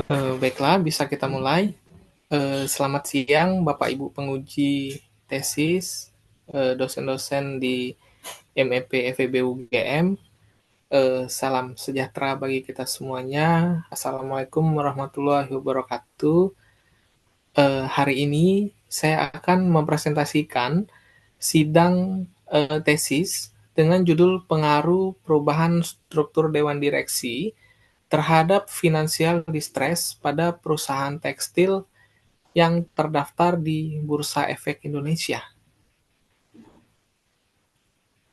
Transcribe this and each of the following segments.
Baiklah, bisa kita mulai. Selamat siang, Bapak Ibu penguji tesis, dosen-dosen di MEP FEB UGM. Salam sejahtera bagi kita semuanya. Assalamualaikum warahmatullahi wabarakatuh. Hari ini saya akan mempresentasikan sidang tesis dengan judul Pengaruh Perubahan Struktur Dewan Direksi terhadap Financial Distress pada perusahaan tekstil yang terdaftar di Bursa Efek Indonesia.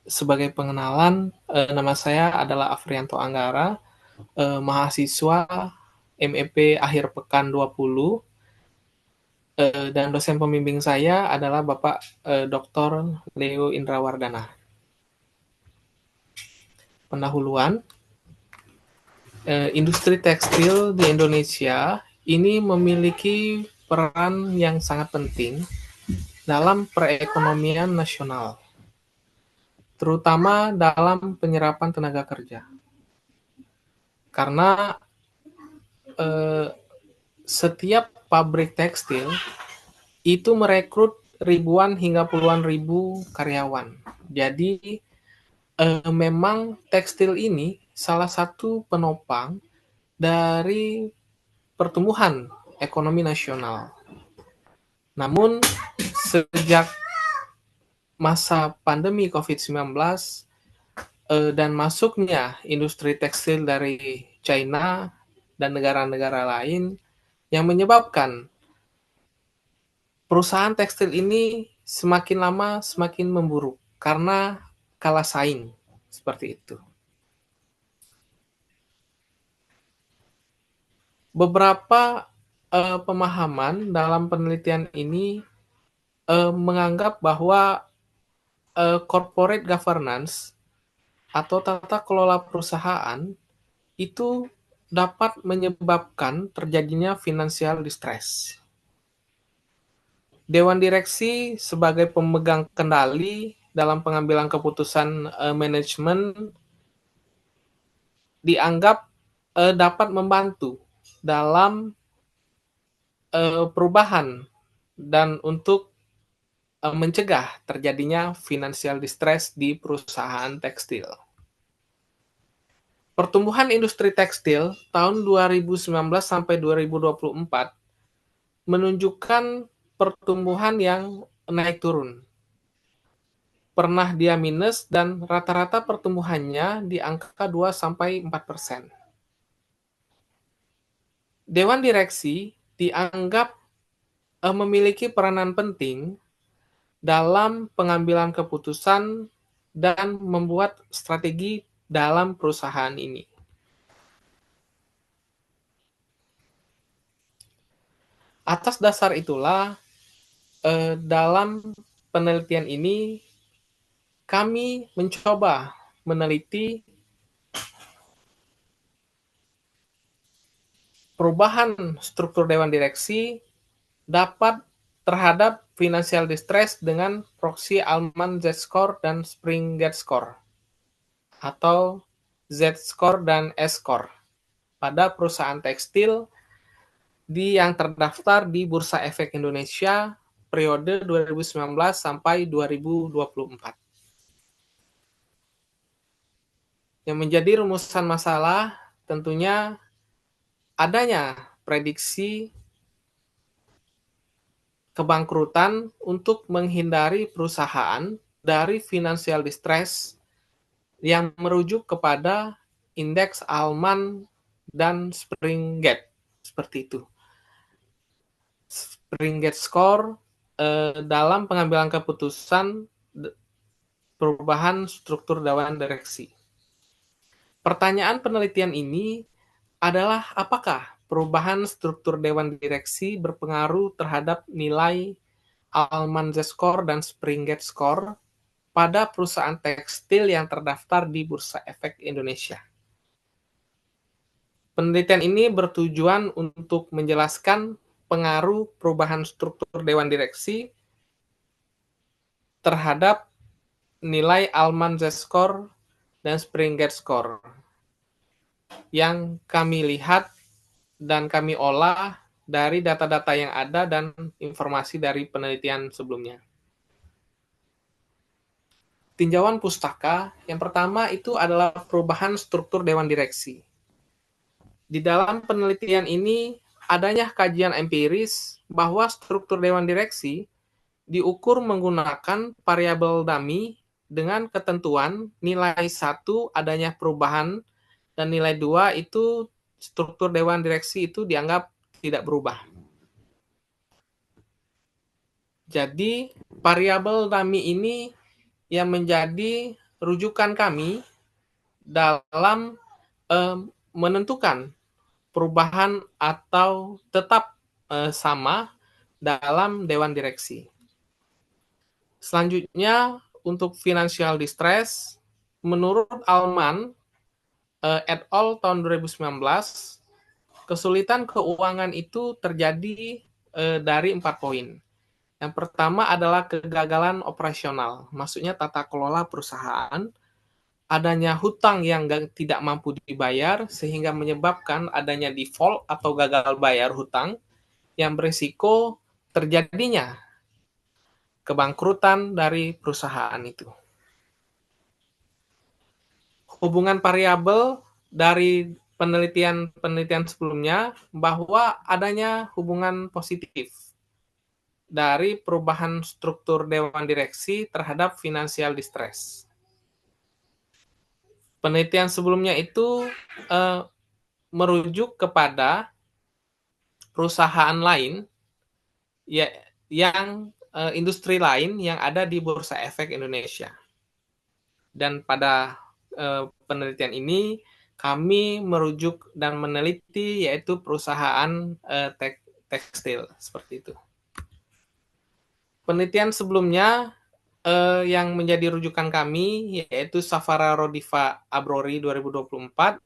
Sebagai pengenalan, nama saya adalah Afrianto Anggara, mahasiswa MEP akhir pekan 20, dan dosen pembimbing saya adalah Bapak Dr. Leo Indrawardana. Pendahuluan, industri tekstil di Indonesia ini memiliki peran yang sangat penting dalam perekonomian nasional, terutama dalam penyerapan tenaga kerja. Karena setiap pabrik tekstil itu merekrut ribuan hingga puluhan ribu karyawan. Jadi memang tekstil ini salah satu penopang dari pertumbuhan ekonomi nasional. Namun sejak masa pandemi COVID-19 dan masuknya industri tekstil dari China dan negara-negara lain yang menyebabkan perusahaan tekstil ini semakin lama semakin memburuk karena kalah saing seperti itu. Beberapa pemahaman dalam penelitian ini menganggap bahwa corporate governance atau tata kelola perusahaan itu dapat menyebabkan terjadinya financial distress. Dewan direksi sebagai pemegang kendali dalam pengambilan keputusan manajemen dianggap dapat membantu dalam perubahan dan untuk mencegah terjadinya financial distress di perusahaan tekstil. Pertumbuhan industri tekstil tahun 2019 sampai 2024 menunjukkan pertumbuhan yang naik turun. Pernah dia minus dan rata-rata pertumbuhannya di angka 2-4%. Dewan direksi dianggap memiliki peranan penting dalam pengambilan keputusan dan membuat strategi dalam perusahaan ini. Atas dasar itulah, dalam penelitian ini kami mencoba meneliti perubahan struktur dewan direksi dapat terhadap financial distress dengan proksi Allman Z-score dan Springate score atau Z-score dan S-score pada perusahaan tekstil yang terdaftar di Bursa Efek Indonesia periode 2019 sampai 2024. Yang menjadi rumusan masalah tentunya adanya prediksi kebangkrutan untuk menghindari perusahaan dari financial distress yang merujuk kepada indeks Allman dan Springate, seperti itu. Springate score dalam pengambilan keputusan perubahan struktur dewan direksi. Pertanyaan penelitian ini adalah apakah perubahan struktur dewan direksi berpengaruh terhadap nilai Allman Z-score dan Springate score pada perusahaan tekstil yang terdaftar di Bursa Efek Indonesia. Penelitian ini bertujuan untuk menjelaskan pengaruh perubahan struktur dewan direksi terhadap nilai Allman Z-score dan Springate score yang kami lihat dan kami olah dari data-data yang ada dan informasi dari penelitian sebelumnya. Tinjauan pustaka, yang pertama itu adalah perubahan struktur dewan direksi. Di dalam penelitian ini, adanya kajian empiris bahwa struktur dewan direksi diukur menggunakan variabel dummy dengan ketentuan nilai 1 adanya perubahan dan nilai 2 itu struktur dewan direksi itu dianggap tidak berubah. Jadi variabel dummy ini yang menjadi rujukan kami dalam menentukan perubahan atau tetap sama dalam dewan direksi. Selanjutnya untuk financial distress, menurut Alman et al. Tahun 2019, kesulitan keuangan itu terjadi dari 4 poin. Yang pertama adalah kegagalan operasional, maksudnya tata kelola perusahaan, adanya hutang yang tidak mampu dibayar sehingga menyebabkan adanya default atau gagal bayar hutang yang berisiko terjadinya kebangkrutan dari perusahaan itu. Hubungan variabel dari penelitian sebelumnya bahwa adanya hubungan positif dari perubahan struktur dewan direksi terhadap financial distress. Penelitian sebelumnya itu merujuk kepada perusahaan lain ya, yang industri lain yang ada di Bursa Efek Indonesia. Dan pada penelitian ini kami merujuk dan meneliti yaitu perusahaan tekstil seperti itu. Penelitian sebelumnya yang menjadi rujukan kami yaitu Safara Rodiva Abrori 2024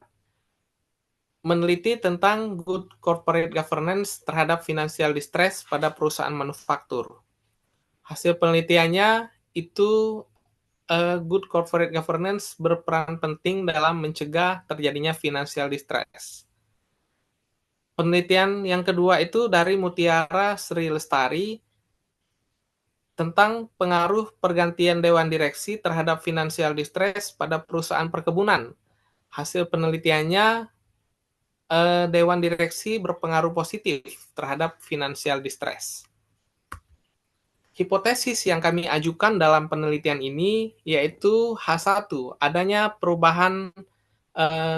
meneliti tentang good corporate governance terhadap financial distress pada perusahaan manufaktur. Hasil penelitiannya itu good corporate governance berperan penting dalam mencegah terjadinya financial distress. Penelitian yang kedua itu dari Mutiara Sri Lestari tentang pengaruh pergantian dewan direksi terhadap financial distress pada perusahaan perkebunan. Hasil penelitiannya dewan direksi berpengaruh positif terhadap financial distress. Hipotesis yang kami ajukan dalam penelitian ini yaitu H1, adanya perubahan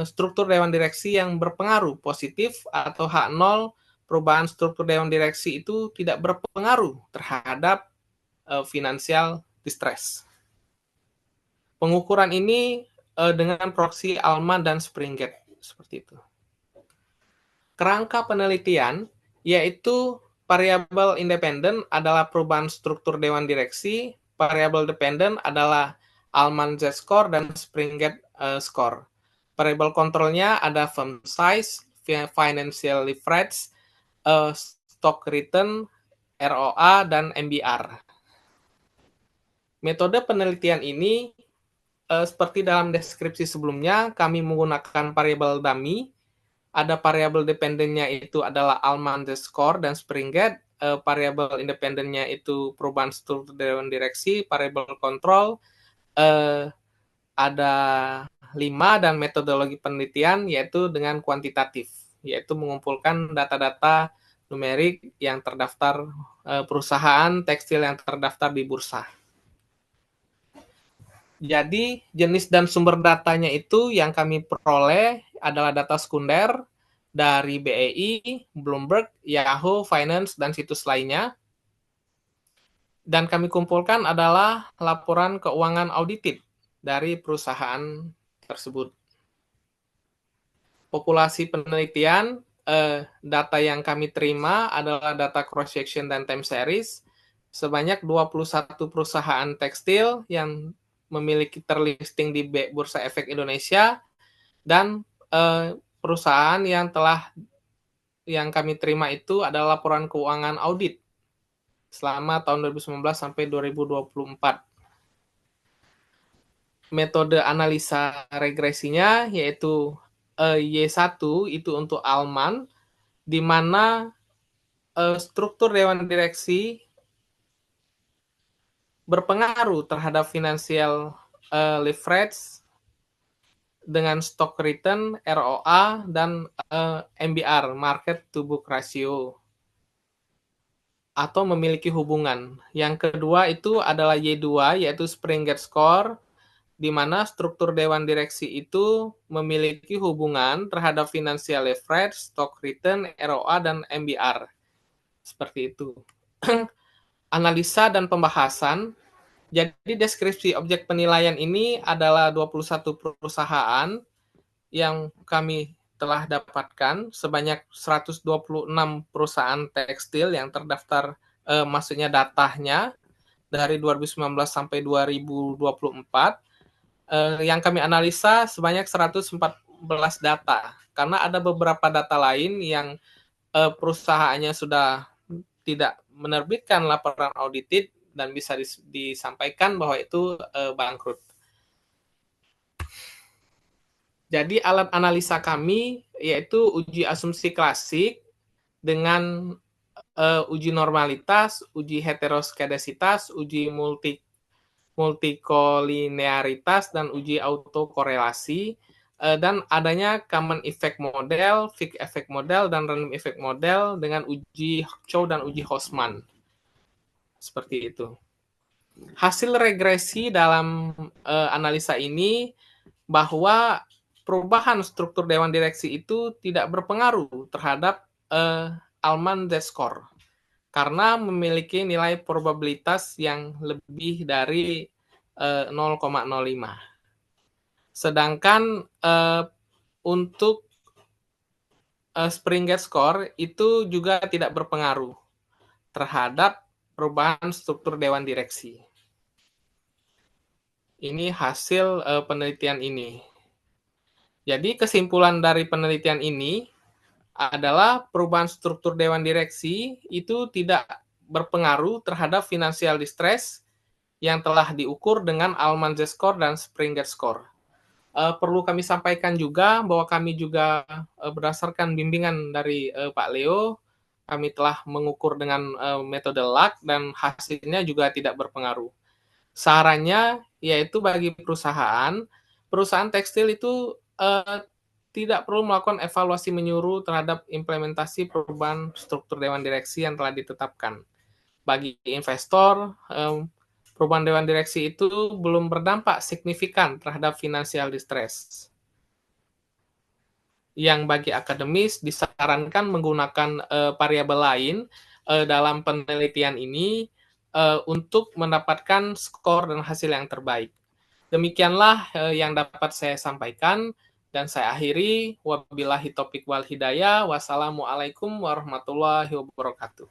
struktur dewan direksi yang berpengaruh positif, atau H0, perubahan struktur dewan direksi itu tidak berpengaruh terhadap financial distress. Pengukuran ini dengan proksi ALMA dan Springate seperti itu. Kerangka penelitian yaitu variabel independen adalah perubahan struktur dewan direksi, variabel dependen adalah Alman Z-score dan Springate score. Variabel kontrolnya ada firm size, financial leverage, stock return, ROA, dan MBR. Metode penelitian ini seperti dalam deskripsi sebelumnya, kami menggunakan variabel dummy. Ada variabel dependennya itu adalah Alman Z-score dan Springate. Variabel independennya itu perubahan struktur dewan direksi, variabel kontrol ada 5, dan metodologi penelitian yaitu dengan kuantitatif, yaitu mengumpulkan data-data numerik yang terdaftar perusahaan tekstil yang terdaftar di bursa. Jadi jenis dan sumber datanya itu yang kami peroleh adalah data sekunder dari BEI, Bloomberg, Yahoo Finance, dan situs lainnya. Dan kami kumpulkan adalah laporan keuangan audited dari perusahaan tersebut. Populasi penelitian, data yang kami terima adalah data cross-section dan time series. Sebanyak 21 perusahaan tekstil yang memiliki terlisting di Bursa Efek Indonesia, dan perusahaan yang kami terima itu adalah laporan keuangan audit selama tahun 2019 sampai 2024. Metode analisa regresinya yaitu Y1 itu untuk Alman, di mana struktur dewan direksi berpengaruh terhadap financial leverage dengan stock return, ROA, dan MBR, market to book ratio, atau memiliki hubungan. Yang kedua itu adalah Y2, yaitu Springer Score, di mana struktur dewan direksi itu memiliki hubungan terhadap financial leverage, stock return, ROA, dan MBR. Seperti itu. Analisa dan pembahasan. Jadi deskripsi objek penilaian ini adalah 21 perusahaan yang kami telah dapatkan, sebanyak 126 perusahaan tekstil yang terdaftar, maksudnya datanya dari 2019 sampai 2024. Yang kami analisa sebanyak 114 data, karena ada beberapa data lain yang perusahaannya sudah tidak menerbitkan laporan audited dan bisa disampaikan bahwa itu bangkrut. Jadi alat analisa kami yaitu uji asumsi klasik dengan uji normalitas, uji heteroskedasitas, uji multikolinearitas, dan uji autokorelasi, dan adanya common effect model, fixed effect model, dan random effect model dengan uji Chow dan uji Hosman. Seperti itu. Hasil regresi dalam analisa ini bahwa perubahan struktur dewan direksi itu tidak berpengaruh terhadap Alman Z-score karena memiliki nilai probabilitas yang lebih dari 0,05. Sedangkan untuk Springer Score itu juga tidak berpengaruh terhadap perubahan struktur dewan direksi. Ini hasil penelitian ini. Jadi kesimpulan dari penelitian ini adalah perubahan struktur dewan direksi itu tidak berpengaruh terhadap financial distress yang telah diukur dengan Alman Z-score dan Springer Score. Perlu kami sampaikan juga bahwa kami juga berdasarkan bimbingan dari Pak Leo, kami telah mengukur dengan metode LAC dan hasilnya juga tidak berpengaruh. Sarannya yaitu bagi perusahaan tekstil itu tidak perlu melakukan evaluasi menyeluruh terhadap implementasi perubahan struktur dewan direksi yang telah ditetapkan. Bagi investor, perubahan dewan direksi itu belum berdampak signifikan terhadap financial distress. Yang bagi akademis disarankan menggunakan variabel lain dalam penelitian ini untuk mendapatkan skor dan hasil yang terbaik. Demikianlah yang dapat saya sampaikan dan saya akhiri. Wabillahi taufiq wal hidayah. Wassalamualaikum warahmatullahi wabarakatuh.